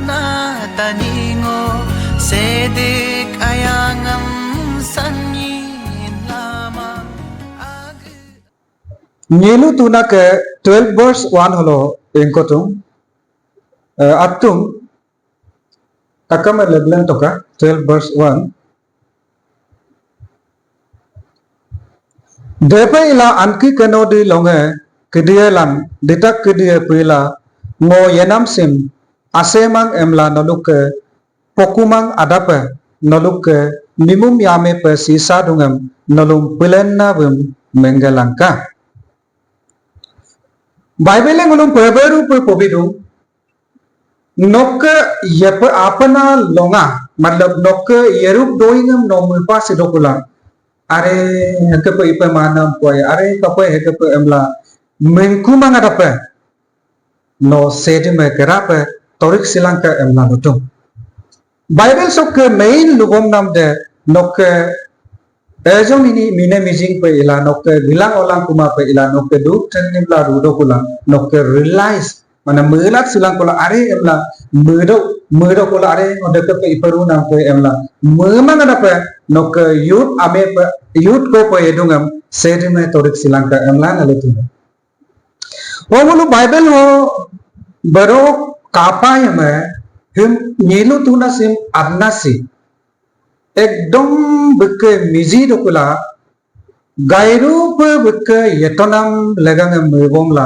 na taningo sedik ayangam sanyin lamang Nilu tuna ke 12 verse 1 holo engkotung atum takam leblan toka 12 verse 1 Depa ila anki kanodi longe kedia lam detak kedia pila ngo yenam sim asemang emla noluk ke pokumang adapa noluk ke mimum yame pe sisa dungam nolum pilenna bum mengalangka Bible ngulum perberu per pobidu nok yep apana longa मतलब nok yerup doingam nomulpa sidokula are hekepe ipe manam poy are kape hekepe emla mengkumang adape no sedi me kerape torik silangka emla lutung Bible sok main lugom nam de nok Ejong ini mine mijing pe ila nok bilang olang kuma pe ila nok duk tenim la rudo kula nok realize mana melat silang kula are emla medo kula are ode ke pe iperu nam pe emla memang ada pe nok youth ame pe youth ko pe edungam sedime torik silang ka emla naletu Wamulu Bible ho baro kapa yame him nilu tuna sim adnasi एकदम बके मिजी दोकुला गायरू पे बके यतनम लगांग मेबोंगला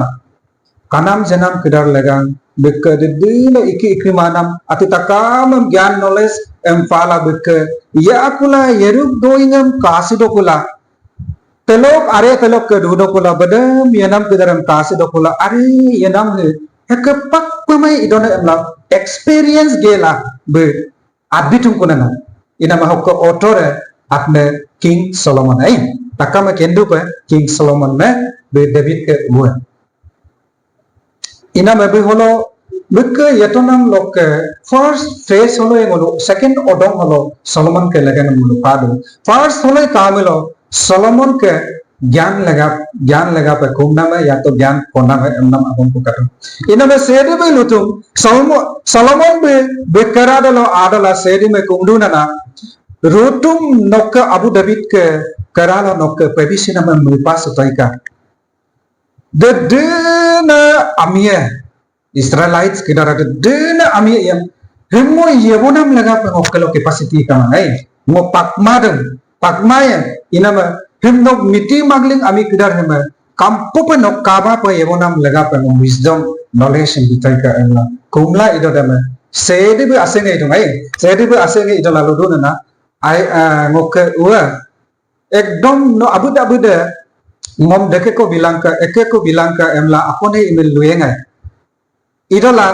कानाम जनम किदार लगांग बके दिल इकी मानम अति तकाम ज्ञान नॉलेज एम फाला बके या कुला यरुक दोइंगम कासी दोकुला तेलोक अरे तेलोक के दोकुला बदम यनम किदारम कासी दोकुला अरे यनम हे पक पमे इदोने एमला एक्सपीरियंस गेला बे आबितुम कुनना ina mahok author apne King Solomon ai takama kendu pe King Solomon me be David ke bue ina me be holo beke yatonam lok first phase holo engolo second odong holo Solomon ke lagan mulu padu first holo kamelo Solomon ke ज्ञान लगा पे घूमना में या तो ज्ञान कोना में एमना आपन को कटम ina me sedi be lutum Solomon be bekara dalo adala sedi me kumduna na rutum nok Abu David ke karala nok pebisina me mupas taika de dena amie Israelites kidara de dena amie yam hemmo yebonam laga pe okkelo capacity kana ai mo pakmaya ina me him nok miti magling ami kidar hema kampo pe nok kaba pe yebonam laga pe wisdom knowledge bitai ka ela kumla ido dama sedi be asenge itu ai sedi be asenge ido lalu do na ai ngok ua ekdom no abu de ngom deke ko bilang ka emla apone email luenga idola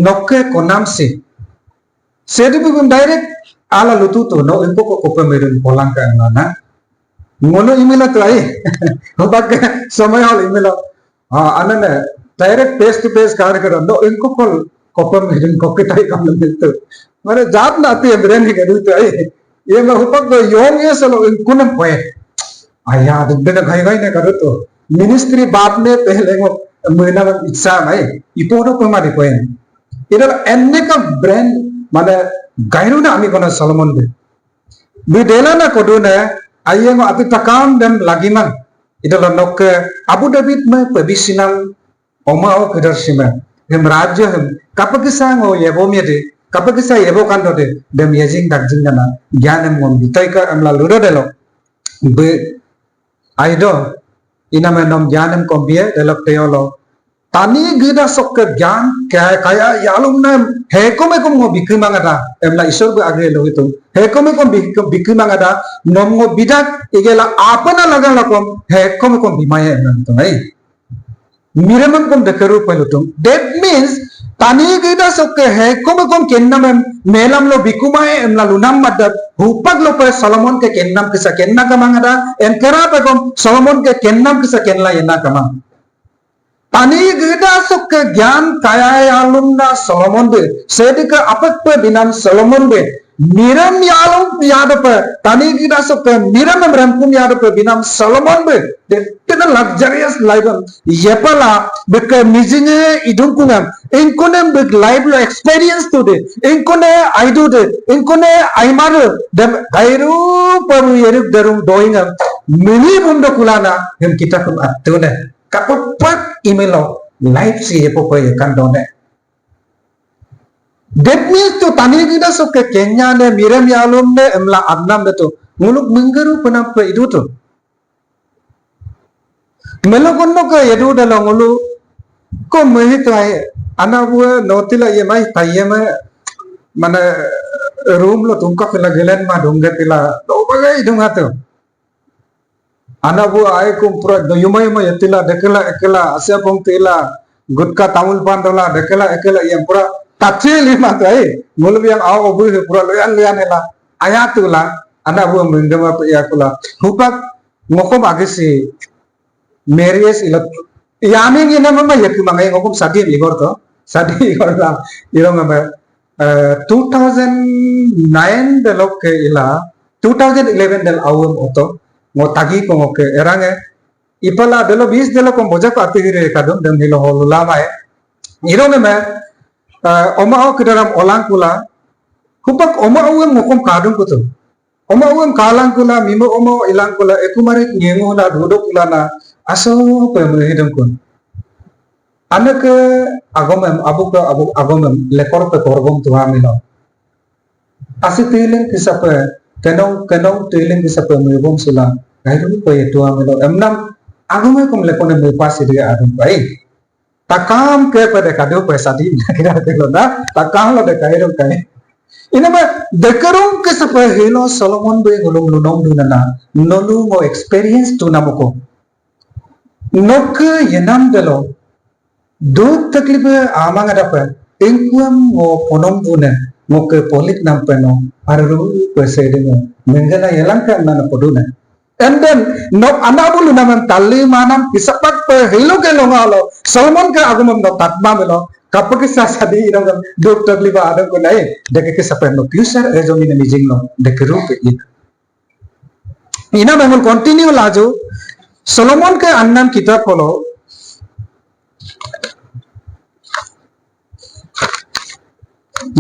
nokke konam si sedi be direct ala lututu no impo ko pe merun polang ka na ngono email to ai hobak samay hol email anane direct face to face car कर no इनको call copper में जिन copy type काम मिलते माने जात ना आती है ब्रेन ही कर तो आई ये मैं हबक तो योंग ये सलो इनको न पोए आया दुबे ना गाय ने कर तो मिनिस्ट्री बाप ने पहले वो महीना में इच्छा है इपोनो को मारी पोए इधर एने का ब्रेन माने गायरू ना आमी कोना सलोमन दे बिदेला ना कोडो ने आये ngo ati takam dan lagiman idola nok Abu David me pebisinal oma o kedar sima hem raja hem kapakisa ngo yebo miete kapakisa yebo kanto de dem yezing dagjing kana gyanam ngom bitai ka amla ludo delo be aido ina me nom gyanam ko bie delok teolo tani gida sok ज्ञान kaya yalum na heko me kom ngo bikimangada emla isor go agre lo itu heko me kom bikimangada nom ngo bidak igela apana laga lakom heko me kom bimaya emla to ai miramam kom dekaru pelutum that means tani gida sok heko me kom kennam melam lo bikumaya emla lunam madab hupag lo pe Solomon ke kennam kisa kenna kamangada enkara pe kom Solomon ke kennam kisa kenla yenna kamang Tani geda sok ke ज्ञान kaya alumna Solomon be sedika apak pe binam Solomon be miram yalum yada pe tani kita sok miram merempum yada pe binam Solomon be tena luxurious life yepala bek mijinge idungkunam inkone bek life lo experience to de inkone aidu de inkone aimar dem gairu paru yeruk darum doingam mini bunda kulana hem kita kum atune kapat imelo life si epo ko kan done that means to tani kita sok ke Kenya ne miram yalum ne emla adnam de to muluk mengeru penam pe itu to melokono ke yedu dalam ngulu ko mehit ay ana bu notila ye mai tayema mana room lo tungka pela gelen ma dongge pela to bagai dung hato ana bu ay kum pro yumay ma yetila dekela ekela asya pong tela gutka tamul pan dola dekela ekela yang pura tachi lima to ay ngulu yang aw obu pura loyan ela ayatula ana bu mendema ya kula hupak ngokom agisi Marius ilot yamin ina mama yakki mangai ngokum sadi igor to sadi igor la irong ama 2009 de lok ke ila 2011 del awum oto ngo tagi ko ngoke erange ipala delo 20 delo ko boja ko atigire kadum dem hilo holula mai irong me oma o kidaram olang kula hupak oma awum ngokum kadum ko to oma awum kalang kula mimo oma ilang kula ekumare ngengo na dhudo kula na aso pemehidam kun anak agomem abu agomem lekor pe korbom tuha milo asi tiling kisape kenong tiling kisape mebom sula gairu pe tuha milo emnam agome kom lekone me pasi dia adum bai takam ke pada kado pesa di kira telo na takam lo de gairu kai ina ba dekarum kisape hilo Solomon be ngulung lunong dunana nolu mo experience tu namoko nok yenam delo duk taklif amang ada pa ingkuam ngo ponom dune ngo ke polit nam peno aru pesedingo mengena yelangka nana poduna and then nok anabulu namam talli manam kisapak pe hilo ke longalo Solomon ka agumam no tatma melo kapake sasadi irong duk taklif adam ko nai deke ke sapen no future rezomi ne mijing no deke rup ina memang continue lajo Solomon के अन्नम किताब खोलो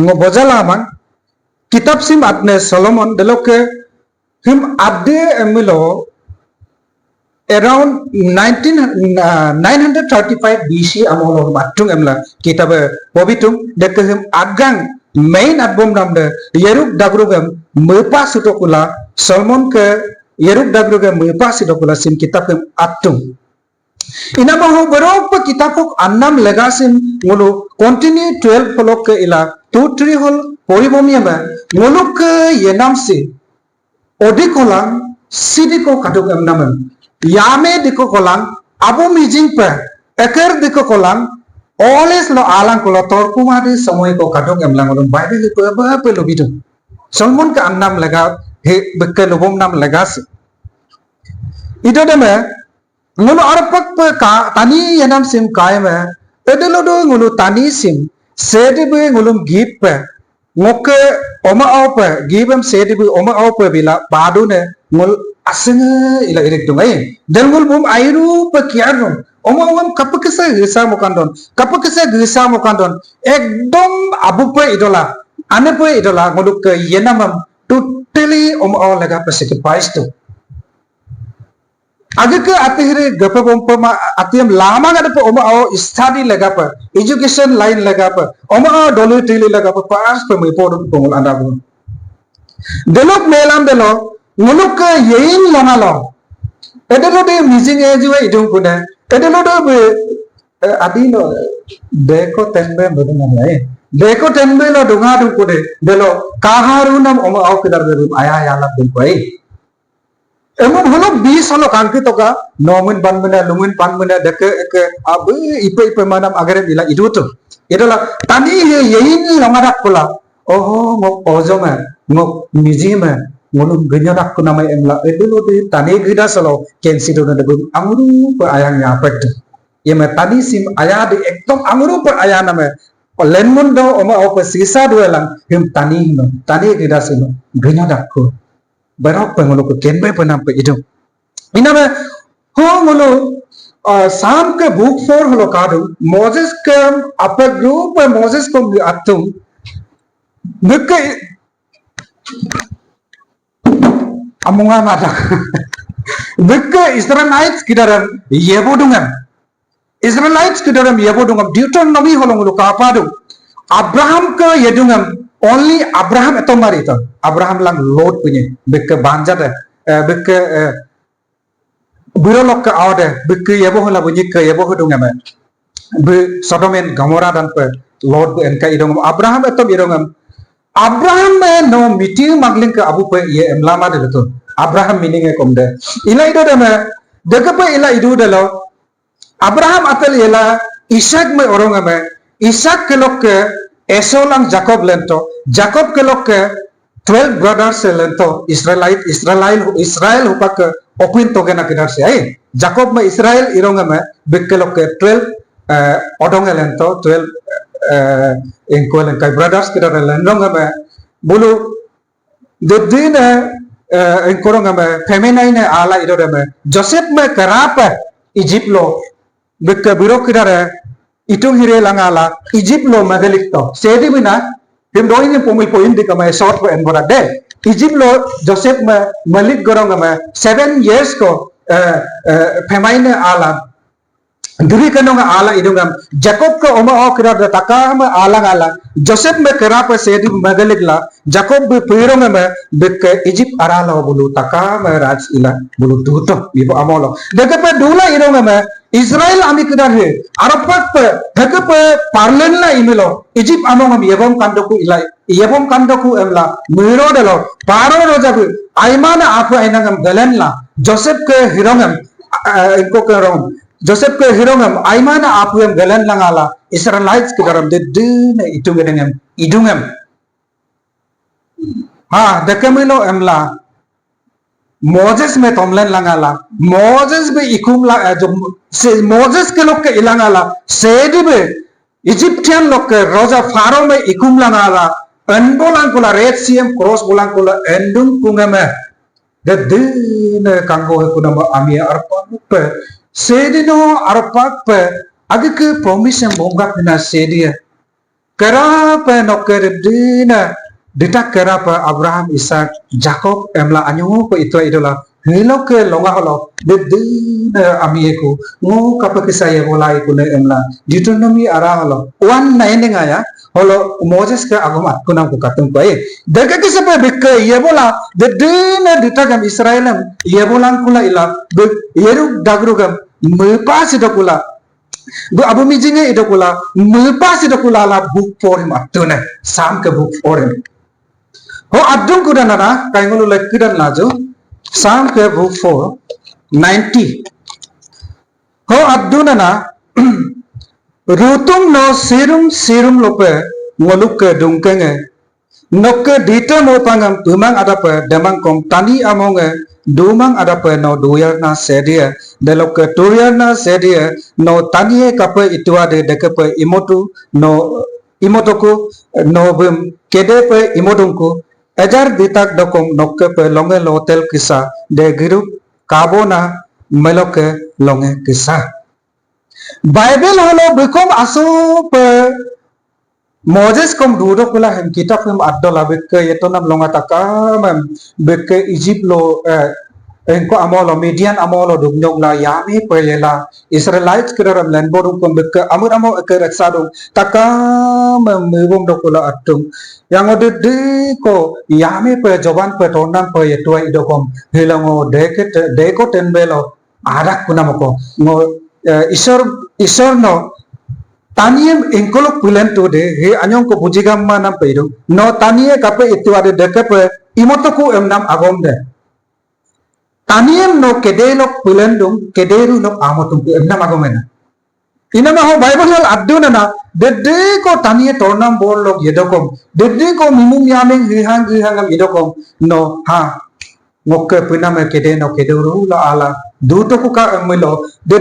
ngo bojala mang kitab sim atne Solomon deloke him abde emilo around 935 BC amolo matung emla kitab bobitum dekke him agang main album namde yeruk dagrugam mepa sutokula Solomon ke yeruk dagruga mepa sidokula sim kitab kem atum ina bahu berapa kitab kok annam legasim ngulu continue 12 folok ke ila 2-3 hol poribomia ba ngulu ke yenam si odikolang sidiko kaduk em namam yame diko kolang abu mijing pe eker diko kolang always lo alang kola torkumadi samoy ko kaduk em langulum bible ko ba pe lobidu Solomon ke annam lega he bekke lobom nam legacy ito deme ngulu arpak pe ka tani yanam sim kai me edelo do ngulu tani sim sedibe ngulum gip pe ngoke oma au pe gibem sedibe oma au pe bila badu ne ngul asing ila irik dungai dan ngul bum airu pe kiano oma om kapakese gisa mokandon ekdom abu pe idola ane pe idola ngulu ke yenamam totally om au lega pe sacrifice to आगे के आते ही गप बम आते हम लामा गड पे ओमा आओ स्टडी लगा पर एजुकेशन लाइन लगा पर ओमा आओ डॉलर टीली लगा पर पास पे मैं पोड कोंगल अंडा बम देलोक मेलाम देलो मुलुक येइन लंगा लो एदेलो दे मिजिंग एजुवे इदुं पुने एदेलो दे आदि लो देखो तेंबे बदन नाय देखो तेंबे लो दुंगा दु पुने देलो काहारु नाम ओमा आओ किदार दे आया याला दु कोई emang holo bis holo kangki toka nomin ban mena lumin pan mena deke ke abu ipe manam agare bila itu tu itulah tani yeini lamadak pula oh ngok ozoma ngok mijima ngolum genyadak ku namai emla itu lo di tani gida solo kensi do na debum amuru pe ayang ya pek ये में tadi sim ayah di ektom amuru per ayah nama lenmun do oma opa sisa dua lang him tani kita sino genya dakku berapa pengulu ke kenbe penampe itu ina me ho mulu sam ke book 4 holo kadu Moses ke apa group Moses ko atum buke amunga mata buke Israelites kidaram yebodungan Israelites kidaram yebodungam Deuteronomy holong lu kapadu Abraham ke yedungam only Abraham eto marito Abraham lang Lot punya beke banjat beke birolok ke awde beke yebo hola bunyi ke yebo hodungam be Sodom and Gomorrah dan pe Lot be enka idungam Abraham eto idungam Abraham no meeting magling ke abu pe ye emlama de betul Abraham meaning e komde ila ido de me deke pe ila idu de lo Abraham atel yela Ishak me orang ame Ishak ke lok ke Esau lang Jacob lento Jacob ke lok ke 12 brothers lento Israel hupak ke opin toge na kidar se ay Jacob me Israel irong ame bik ke lok ke 12 odong lento 12 engko len kai brothers kidar lendong ame bulu dedine engkorong ame feminine ala idor ame Joseph me karapa Egypt lo beke birok kidare itung hire langala Egypt lo madelik to sedi bina him doing pomil point di kama short pe enbora de Egypt lo Joseph me malik gorong me 7 years ko femaine ala duri kanong ala idungam Jacob ko oma o kidare takam ala Joseph me kera pe sedi madelik la Jacob be pirong me beke Egypt arala bulu takam raj ila bulu duto ibo amolo deke pe dula irong me Israel ami kidar he arapak pe dheke pe parlen la imelo Egypt among am yebom kandoku emla miro delo paro rojabu aimana apu ainangam galen la Joseph ke hirongam inko ke rong Joseph ke hirongam aimana apu em galen langala Israelites kidaram de dine idungam ha dheke milo emla Moses में तोमलन लंगाला Moses be इकुम ला जो Moses के लोग के इलांगाला सेडी बे Egyptian लोग के रोजा pharaoh में इकुम लंगाला अनबोलां Cola red CM cross बोलां कोला एंडुम कुंगे में द दिन कांगो है कुना आमी अरपाक पे सेडी नो अरपाक पे आगे के प्रॉमिस में बोंगा बिना सेडी करा पे नौकर दिन Dita kera pa Abraham Isaac Jacob emla anyu ko itu idola hilo ke longa holo de ami eko ngo kapa kisaya bolai ko ne emla Deuteronomy ara holo 1:9 ngaya holo Moses ke agama kunang ko katung ko daga kisapa bikka yebola de dita gam Israelam yebolang kula ila yeru dagrugam mepas idokula bu abu mijinge idokula mepas idokula la book for him atune sam ke book for him ho adung kuda nana kaingulu lek kudan lajo sam ke book 4:90 ho aduna na rutung no sirum lope ngoluk ke dungkenge nokke dita mo pangam tumang ada pe demang kom tani amonge dumang ada pe no doyar na sedia delok ke doyar na sedia no tani kape itua de deke pe imotoku no bim kede pe imodungku ejar ditak dokom nokke pe longe lotel kisa de giru kabona meloke longe kisa Bible holo bekom aso pe Moses kom duduk pula hem kitab hem adola beke yetonam longa takam beke Egypt lo engko amolo Midian amolo dugnyong la yami pelela Israelites kidaram landbodung kom beke amur amo ke reksadung takam mewong dokula atung yang ode de ko yami pe joban pe tonam pe yetua idokom hilango deko tenbelo arak kunamako ngo isor no Taniem engkolok pulen tu de he anyong ko bujigam manam peiru no tanie kape itu ada dekepe imotoku emnam agom de taniem no kedelok pulen dum kederu no amotum emnam agomena inama ho bible hal aduna na de ko tanie tornam borlok yedokom de ko mimum yameng hihang idokom no ha ngokke pina me kede no kede ru la ala du to ku ka milo de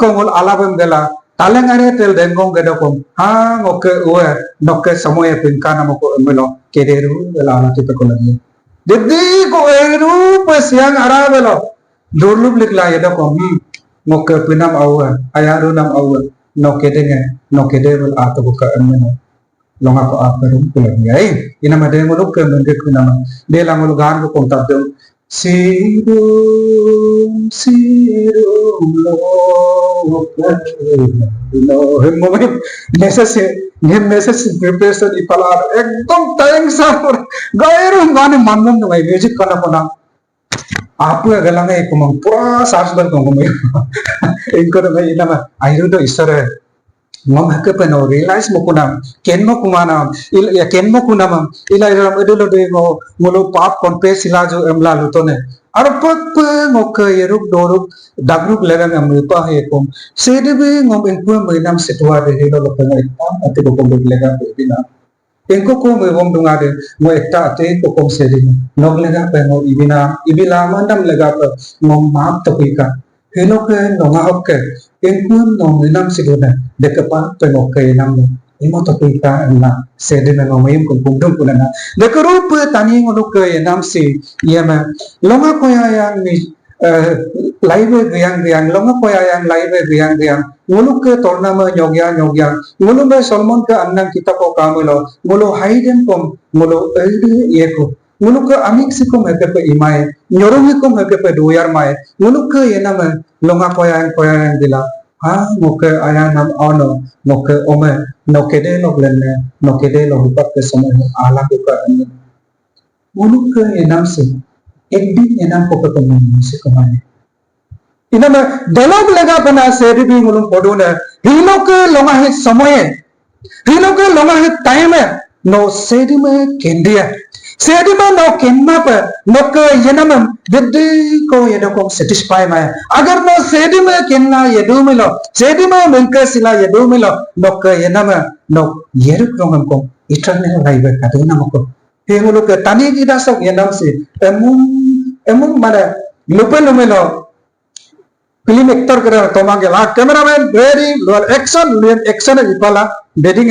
ko ngol ala bem gala taleng are tel dengong gedo kom ha ngokke uwe nokke samoye pinkana mo ko milo kede ru la ala ti ko lagi de ko eru pasiang ara belo durlub likla yedo kom ngokke pinam awa ayaru nam awa no kede nge no kede bel ato ko ka milo longa ko aperum pulang yai ina made ngoluk ke mende kunama de la ngol gan ko konta de sirum sirum lo no moment necessary preparation ipala ekdom tayang sa gairu gane manam no music kana pona आप गलांगे कुमंग पूरा सास बल कुमंग इनको तो भाई इना आयु तो इसर है ngom hake peno realize mo kunam kenmo kumana ya kenmo kunam ila ram edulo de ngolo pap konpe sila jo emla lutone ar pak ngok yeruk doruk dagruk lerang amripa he kom sedebe ngom enku mainam setwa de helo lokana ikam ate ko kombe lega pedina enko ko mo bom dunga de mo ekta ate ko kom sedina nog lega pe ngo ibila mandam lega pe ngom map topika helo ke nonga hokke enku no mainam sidona dekapa tengok ke nam imo topika na sedina no mayim ko bundum kunana dekarup tani ngoluk ke nam si yema longa ko yang ni live yang longa ko yang live yang ngoluk ke torna ma nyogya ngolu me salmon ke annam kita ko kamulo ngolu haiden kom ngolu elde yeko ngolu ke amik sikom heke pe imai nyorong kom heke pe doyar mai ngolu ke yenam longa ko yang dila ha moke aya nam ono moke ome nokede noglenne nokede lohupak ke समय ala ko ka ani muluk ke enam se ek din enam ko ka se kamaye ina me dialog lega bana se bi mulum poduna hilo ke longa he समय hilo ke longa he time no sedi me kendia sedi me no kenma pa nok yenam viddi ko yedokom satisfy mai agar no sedi me kenna yedumilo sedi me menka sila yedumilo nok yenam no yeruk rongam ko eternal life ka dina mako hengulu ke tani gida sok yenam se emum mara lupelo film actor kara tomange la cameraman very low action ipala bedding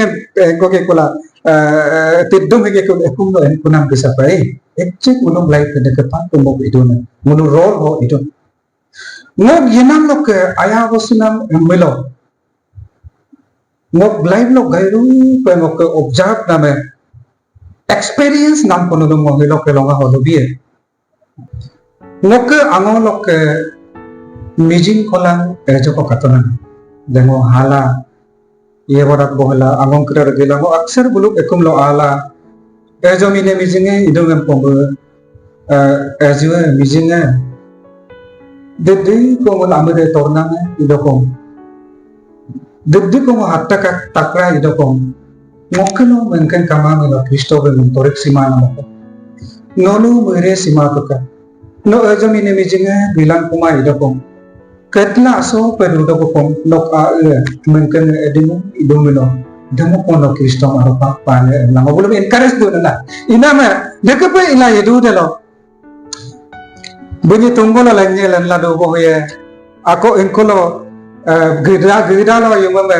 ko ke kula tiddum hege ko ekum no kunam bisa pai ekche ulum life de ke pa to mo idona mulu role ho idon ngok yenam lok aya wasunam melo ngok live lok gairu pe ngok observe name experience nam kono dum mo helo ke longa holo bie ngok angol lok mijing kolang ejo ko katonan demo hala ye borak bohla angong kira gela mo aksar buluk ekum lo ala ejo mine mijinge idong em pombo ejo mijinge de ko mo amade torna me idokom de ko mo hatta ka takra idokom mokkelo menken kama me lo kristo be torek simana mo nolu mere sima ka no ejo mine mijinge bilang kuma idokom ketla so perudo ko kom nok a menken edimo idomino demo kono kristo aropa pane na mo bulum encourage do na ina ma dekape ila yedu de lo bunyi tunggolo lanye lan la do boye ako enkolo gida lo yung ma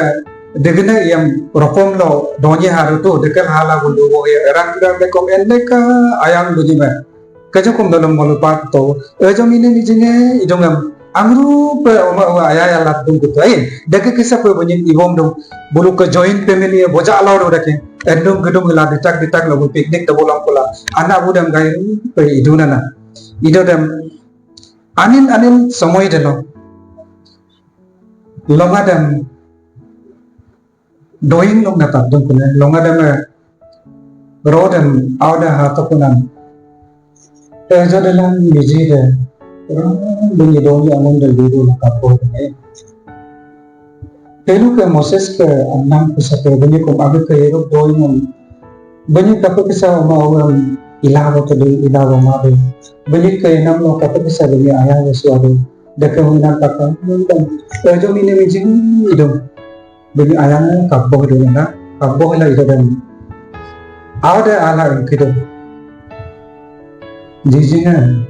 degene yam rokom lo donye haru to dekel hala gudu boye rang da be kom eneka ayam bunyi ma kajo kom dolom molu pat to ejo mine mijinge idongam angru pe oma aya ya lat dum gitu ai deke kisa pe bunyi ibom dum bulu ke joint family boja alo do deke endum gedum la ditak lo picnic to bolang pula ana budam gai pe iduna na idodam anin samoy deno longadam doing long nata dum kuna longadam rodam auda hatakunan ejo dalam biji de bunyi doni among del dulu kapo ne telu ke moses ke annam ke sate bunyi ko abe ke erok doi mon bunyi kapo ke sa ma awam ilawo to de ilawo ma be bunyi ke nam no kapo ke sa bunyi aya wasu ade deke hunan taka dan ejo mine mijing idom bunyi aya na kapo de na kapo la idan ada ala kido jijinga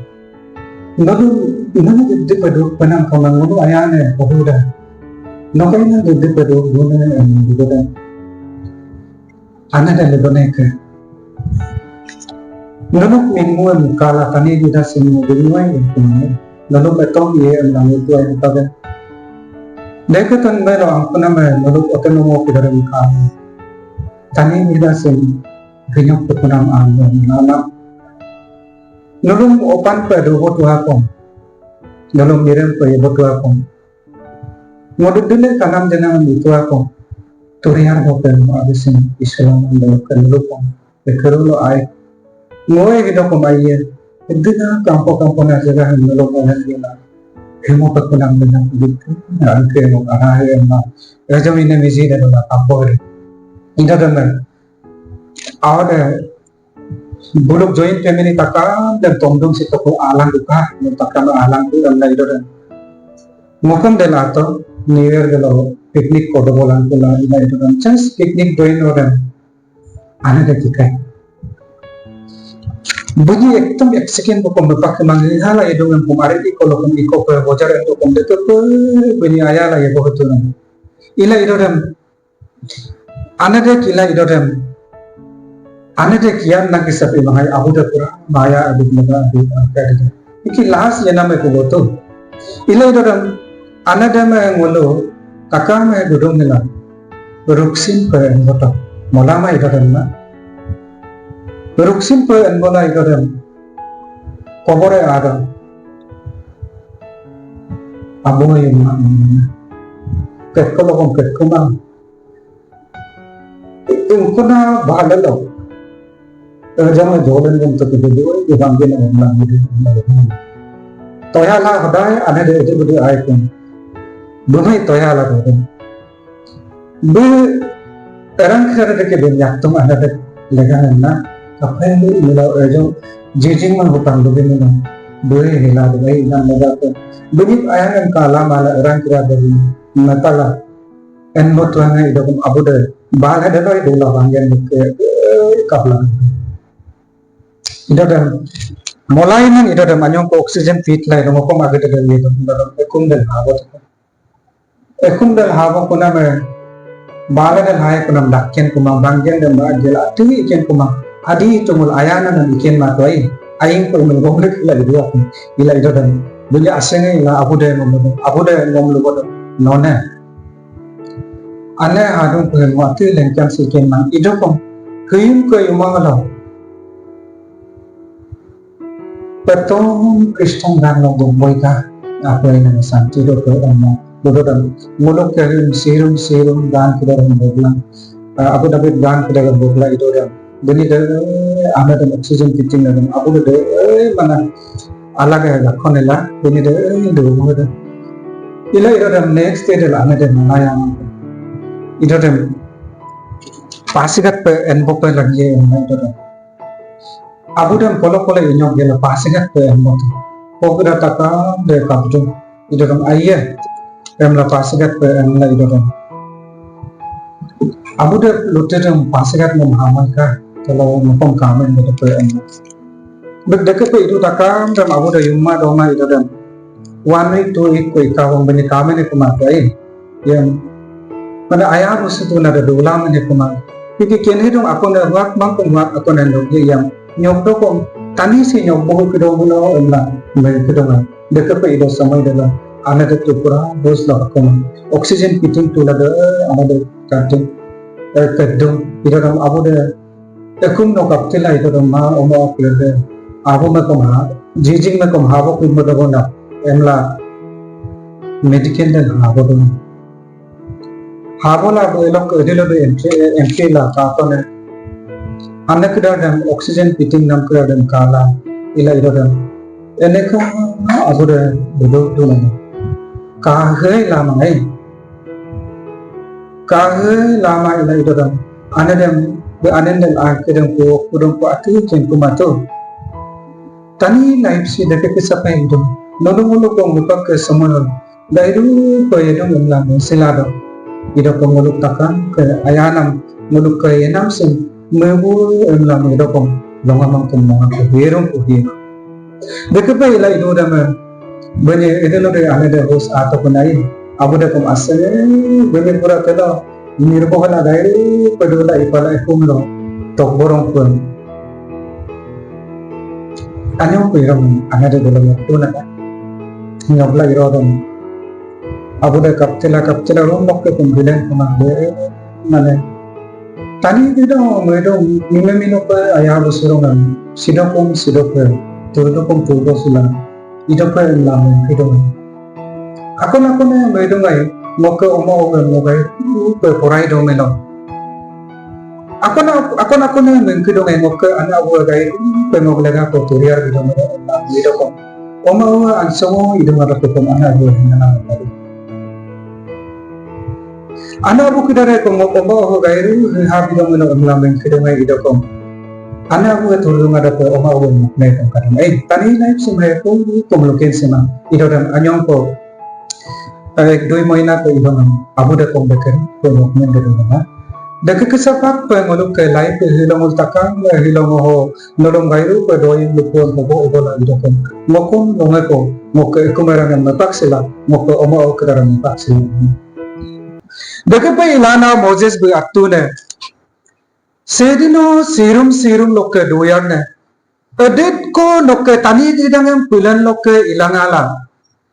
Nono gede pedo penang konang ngono ayane bohuda. Nokai na gede pedo guna bohuda. Ana da lebone ke. Nono mingguan kala tani dida sini dinuai ini. Nono betong ye andang itu ay tabe. Deka tan mero angkuna me nono oteno mo kidaram ka. Tani dida sini ginyok pekunam angin nama. Nulung opan pedo botu hakong. Nulung mirem pe botu hakong. Ngodu dile kanam jenang itu hakong. Turiar hopen mo abisin Islam ando kanulupong. Pekarulo ay. Ngoe gitu ko maiye. Edina kampo na jaga nulung na gila. Hemo pekunam jenang gitu. Angke mo arahe ma. Rajam ine misi na nula kampo re. Ida damar. Awade buluk joint family taka dan tongdong si toko alang duka takkan alang tu amna idoran mukam delato new year gelo picnic kodo bolan kula ina idoran just picnic join oran ana de kikai bunyi ekdom ek second ko mepak mangi hala idongan pumare di kolokon iko pe bojar ento kom de to bunyi ayala ye bohutun ila idoran ana de kila idoran Anade kian nang kisapi mahai abu dapura maya abu naga abu angkade. Iki lahas yana me kuboto. Ila idoram anade me ngolo kaka me dudung nila. Beruksin pe enboto. Molama idoram na. Beruksin pe enbola idoram. Kobore ada. Abu yang ketkolo kom ketkoma. Ingkuna bahalalo. Jangan jodohin untuk itu dulu, dipanggil orang itu. Toyalah hadai, ada di itu budi aikon. Bunyi toyalah itu. Bu, orang kerja di dunia tu ada di legahan na. Apa yang milau ajo, jijing man hutang lebih milau. Dua hilang dua hilang mega tu. Bunyi ayam kala malah orang kerja dari natala. Enmot tuangan itu pun abu deh. Bahan ada tu itu lah panggil ke kaplan. Idodam mulai nang idodam anyong ko oxygen fit lai no ko magade de ledo idodam ekum del habo kuna me bala del hay kuna dakken kuma banggen de ma jela tui iken kuma adi tumul ayana na iken ma toy aing ko men gomle kila idua ila idodam bunya asenge ila abu de ngom lo bodo nona ane adung ko mo ati lengkan siken ma idokom kuyum ko yumangalo Petong Kristen dan logo boyka apa yang santi do ke amma do dan muluk ke serum dan ke dalam bogla aku dapat dan ke dalam bogla itu dan beni de ana dan oxygen fitting dan aku de mana alag hai lakhonela beni de do mo de ila itu dan next day de ana de manaya itu dan pasigat pe enbo pe lagi itu dan Abu dan polo inyong gela pasigat pe emot. Pokra taka de kapju. Idodam ayye. Emla pasigat pe emla idodam. Abu de luteram pasigat mo hamal ka. Kalau mukam kamen de pe emot. Bek deke pe itu taka dam abu de yumma doma idodam. 1 week 2 week ko ikawang bani kamen ko matai. Yang mana ayah rusutu na de ulam ne ko ma. Kiki kenhe dong akon de wak mang ko wak akon ndo yang nyok to kom tani si nyok bohu kido bulo emla me kido na deka pe ido samay dela ana de tupura dos la kom oxygen fitting to la de ana de karte keddo ido dam abu de ekum no kaptila ido dam ma omo klede abu me kom ha jijing me kom ha bo kum do na emla medical de ha bo do ha bo la bo elok edilo de entry la ka to ne anak dan oxygen fitting nam dan kala ila idodam eneka abuda bedo tulang kahe lama ila idodam anadam be anendal akadam ko kudum ko ati ken kumato tani life si deke kisapa idom nono ko mupak ke samono daidu ko edom lamla silado ido ko muluk takan ke ayanam muluk ke enam sin mebu emla medokong longa mang kemonga ko hierong ko hier Dekap ila inu dama banyak itu loh deh ane deh host atau penai abu deh kum asal banyak pura tela nirbohan ada pedula ipala ikum lo tok borong pun ane aku iram ane deh dalam waktu nana nyabla irodam abu deh kaptela rom nok ke pembilan kemang deh mana tani tidak medo mino pe ayah lusurongan sidopum turdokum turdo sulang idapa lama hidung aku ne medungai moke omo mogai pe porai do melo aku ne mengkidungai moke ana abu gai pe moglega ko turiar hidung melo idoko omo ansomo hidung ara ko ana abu hina ana abu kidare ko omo gai ru ha hidung melo amla mengkidungai idoko ana abu turung ada pe oma abu ne ko kan tani naik semai ko loken sema idodan anyong ko ek doi mahina ko idong abu de kom beker ko men de na dak ke sapak pe ngoluk ke lai pe hilong takang hilong ho nolong gairu pe doi lupon ho obola idokon mokum longa ko moke kumaran na paksela moke oma o kadaran paksela dak pe ilana moses be atune sedino serum loke doyan ne edit ko loke tani gidang pulan loke ilangala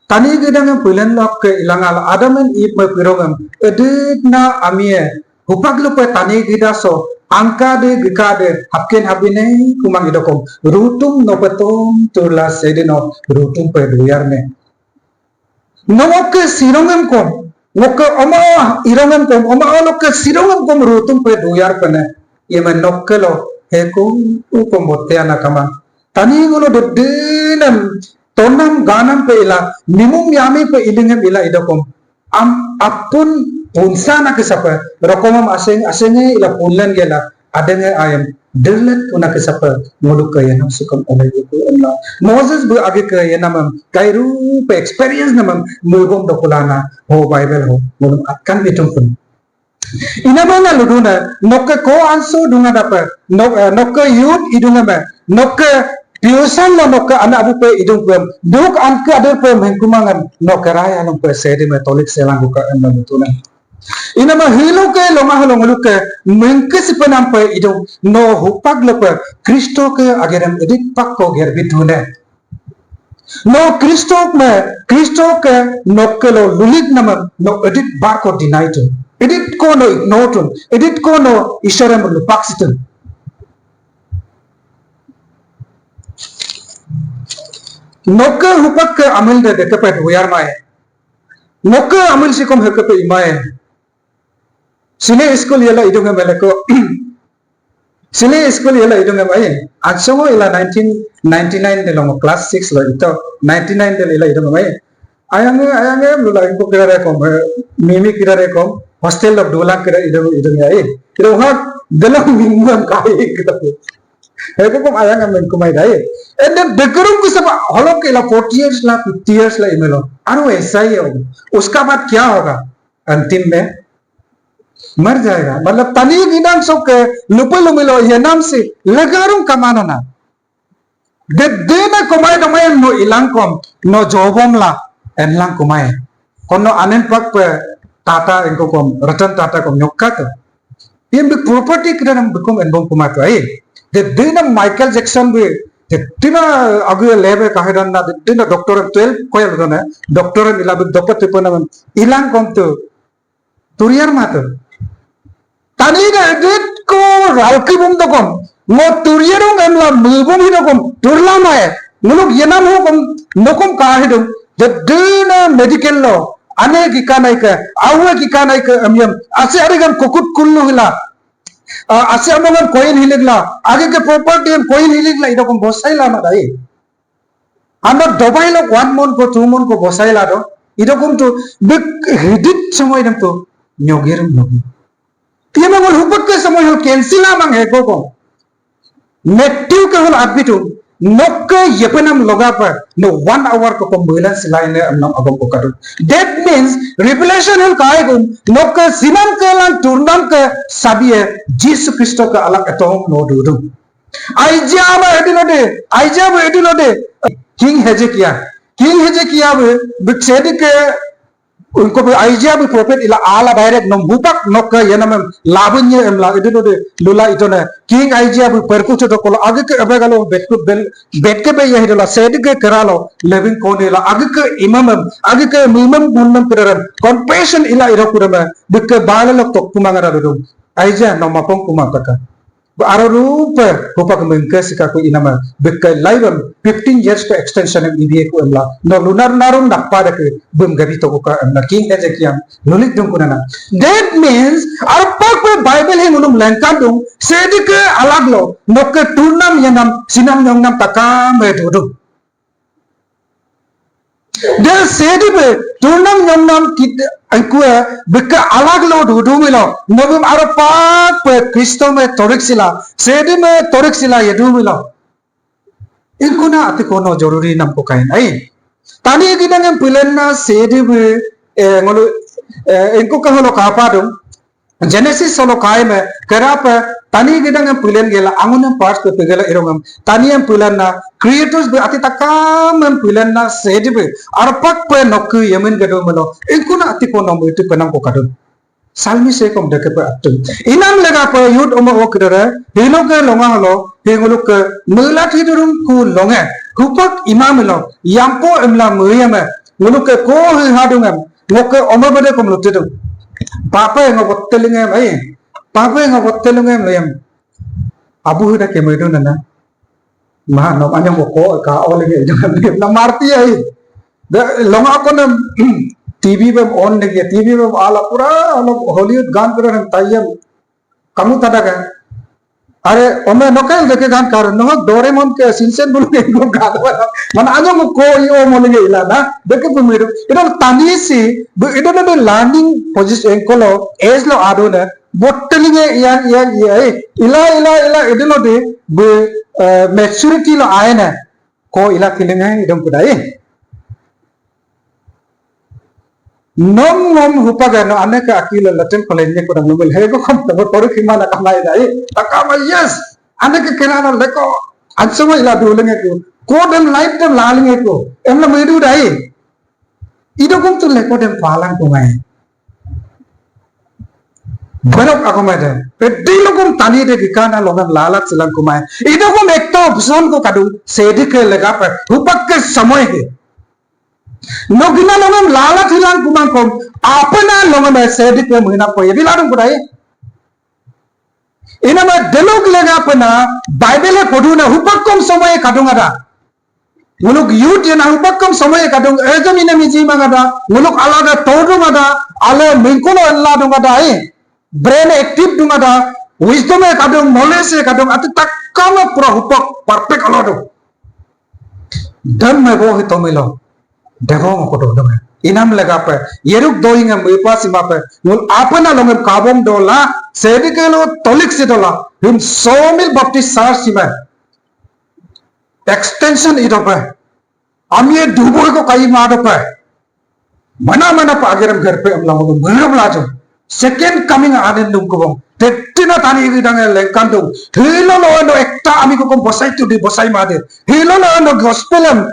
tani gidang pulan loke ilangala adamen ip me pirogam edit na amie hupag lope tani gidaso angka de gikade hapken habine kumang idokom rutum nopetom turla sedino rutum pe doyarne noke sirongam kom noke oma irongam kom oma loke sirongam kom rutum pe doyar pene yemen nokkelo hekum ukom boteana kamang tani gulo dedinam tonam ganam pe ila nimum yami pe ilingam ila idokom am apun punsana kesapa rokomam asenge ila punlan gela adenge ayam derlet una kesapa ngoluk ke yanam sukam oleh itu Allah Moses bu age ke yanam kairu pe experience namam mugom dokulana ho bible ho ngoluk akan itum pun ina bana luduna nokke ko anso dunga dapat nokke youth idunga ba nokke piusan lo nokke anak abu pe idung pem duk anke ada pe mengkumangan nokke raya long pe sede me tolik selang buka anda mutuna ina ma hilo ke lo ma halo ngaluke mengke sipanam pe idung no hupag lo pe kristo ke ageram edik pak ko ger bitune no kristo ke nokke lo lulit nama no edik bar ko deny to edit ko no ignoton edit ko no isharam lo paksitan nokke hupak ke amil de dekapet uyar mae nokke amil sikom hekape imae sile school yela idunga meleko sile school yela idunga mae atsomo ila 1999 de long class 6 lo ito 99 de ila idunga mae ayange lula ko kirare kom mimi kirare kom hostel of dola kira idung ya kira hak dalam mingguan kai kita itu kom ayang amen kumai dai and then dekerum ko सब hello के ला 40 years ला 50 years ला इमेलो अरे ऐसा ही होगा उसका बाद क्या होगा अंतिम में मर जाएगा मतलब तनी गिनाम सो के लुपलो मिलो ये नाम से लगारूं कमाना ना de na kumai domai no ilang kom no jobom la enlang kumai kono anen pak pe tata engko kom ratan tata kom nyokka to im be property kranam bekom enbom kumai to ai de na Michael Jackson be tina agu lebe kahidan na tina doctor 12 koyal dona doctor ilabe dopat tipona ilang kom to turiyar mato tani na edit ko ralki bum to kom mo turiyarong emla mubum hinokom turla mae muluk yenam hokom nokom kahidum de na medical law ane gikanai ka awe gikanai ka amyam ase arigam kokut kullu hila ase amon coin hiligla age ke property em coin hiligla idokom bosaila na dai আমরা দবাই লোক 1 মন কো 2 মন কো বসাইলা দো ইরকম তো big হিডিট সময় দম তো নিয়োগেরম নবি তিমা বল হুপক সময় হল ক্যান্সিলা মাং হে কো नेटिव के होल आबिटु नोक्के यपनम लोगा पर नो 1 hour को कंबुला सिलाइने अमनम अगम को करू दैट मींस रिवलेशन होल काय गुम नोक्के सिनम के लन टूर्नाम के साबिए जीसस क्रिस्ट का अलग एतोम no दुदु आइजाब एडिलोडे King Hezekiah be said उनको भी आइजिया भी प्रॉफिट इला आला direct num बुpak nok ya namam labunya emla itu do lula itu na king आइजिया भी परकु चोटो कोला आगे के अबे गलो बेट के पे यही दोला सेड के करालो लिविंग कोन इला आगे के इमाम आगे के मिमम मुन्नम करन कंपेशन इला इरो कुरमा बिके बाला लोग तो कुमांगरा दो आइजिया नम मपong kumaka Aro rupa hupak mengkes kaku inama bekai laibam 15 years ke extension em ibie ku emla no lunar narum nak pada ke bum gabi to ka emla king Hezekiah nulik dung kunana that means arpak pe bible he munum langkan dung sedik alag lo nok turnam yanam sinam yongnam takam edu dia sedik turnam yongnam kit aku beka alag lo du milo nobum arpak pe kristo me torik sila sedi me torik sila ye du milo इनको ना आते कोनो जरूरी नाम को Kine आई तानी की नंगे पिलन ना सेडी में ngolo इनको कहो लो कापा दो Genesis solo kai me kerap tani gidang yang pilan gela angun yang parts pe pegela irongam tani yang pilan na creators be ati takam yang pilan na sedi be arpak pe nokku yemen gedo melo iku na ati ko nom itu penam ko kadon salmi se kom deke pe atun inam lega pe yud omo okdere hilo ke longa holo hengulu ke melat hidurum ku longa hupak imam lo yampo emla muyame ngulu ke ko hadungam ngoke omo bede kom lutu Papa yang ngobot telingem ay Papa yang ngobot telingem layam Abu hida kemedo nana Maha nom anyang ko ka olinge jangan na marti ay longa ko na TV पे on लगी TV पे आला पूरा Hollywood गान कर रहे तायम kamu tada kan अरे ओमे नोकल देखे गान कर नो डोरेमोन के सिंसेन बोल के नो गान मन आजो मो को यो मोलगे इला ना देखे पुमिरो इदो तानीसी इदो नो लर्निंग पोजीशन कोलो एज लो आदो ने बोट्टलिगे या इला इदो नो दे मैच्योरिटी लो आए ना को इला किलेंगे इदम पुदाई nom hupaga no aneka akila laten kolenya ko dang nobel hego kom to toru khimana kamai dai takama yes aneka kenana leko ansama ila dolenge ko dem life dem lalinge ko emla medu dai ido kom to leko dem palang ko mai barok ako mai dem pedilo kom tani de dikana longan lalat silang ko mai ido kom ekta option ko kadu sedike lega pa hupak ke samay he Nogina longam lala thilang kumang kom apana longam sedik me mhina ko yebi ladung kudai ina ma delog lega apana bible podu na hupakom samay kadung ada muluk youth na hupakom samay kadung ejam ina miji mangada muluk alada todung ada ale minkulo ladung ada brain active dung ada wisdom e kadung knowledge e kadung ati takkama pura hupak perfect alado dam me go hitomilo Devong ko do dong inam lega pe yeruk doing am ipa sima pe nul apana longem kabom dola sedikelo tolik sidola him so mil baptist sar sima extension ido pe amye dubo ko kai ma do pe mana pagiram घर पे amla mo beram lajo second coming anen dum ko bom tettina tani gidang lengkan dum hilo no ekta ami ko bosai tu di bosai ma de hilo no gospel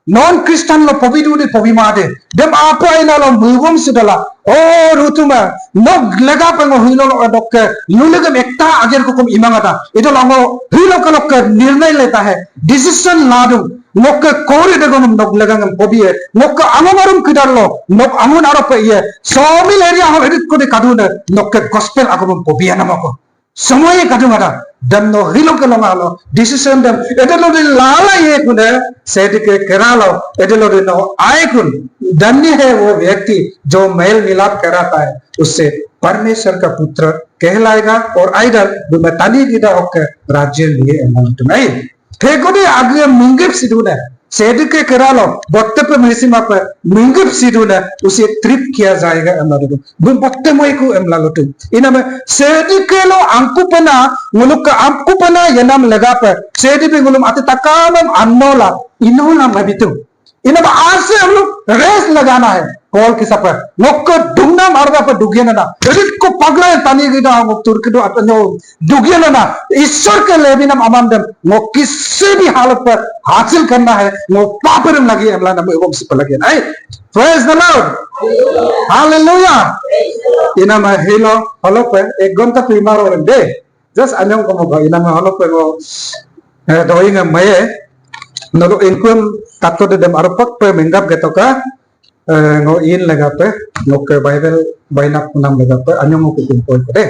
non Christian lo pobidu di pobimade dem apa ina lo mubum sidala oh rutuma no lega pengo hilo lo dokke lulegam ekta ager ko kom imangata ito lo hilo ko lok nirnay leta hai decision ladu nok kore de gom nok legangam pobiye nok amomarum kidallo nok amun arop ye somil area ho edit ko de kaduna nok gospel agom pobiya namako samay kadumada dam no hilo ke longalo decision dam edelo de lala ye kune sedike keralo edelo de no आयकुन धन्य है वो व्यक्ति जो mail मिलाप कराता है उससे परमेश्वर का पुत्र कहलाएगा और आइडल बिमतानी गिदा होकर राज्य लिए अनंत नहीं ठेको दे आगे मिंगिप सिदुने sedike keralo botte pe mesima pe mingip siduna usi trip kiya जाएगा अमरदो bum botte moi ku emlalotu iname sedike lo angkupana nguluk angkupana yanam lega pe sedike ngulum ati takamam annola inola mabitu इन आज से हम लोग race लगाना है call किसा पर mock डुगना मारगा पर डुगिए ना रिट को पगला तानी गिना हम तुर्क दो अपने डुगिए ना ईश्वर के लिए भी हम अमानदम वो किसी भी हालत पर हासिल करना है वो पापरम लगी हमला नम एवं से लगे नहीं praise the Lord hallelujah ina ma hilo halo pe ek gonta primaro de just anyong ko mo ina ma halo pe go doi nga maye nalo income takto de dem arupak pe menggap geto ka ngo in laga pe ngo ke bible bainak punam laga pe anyong ko kumpol de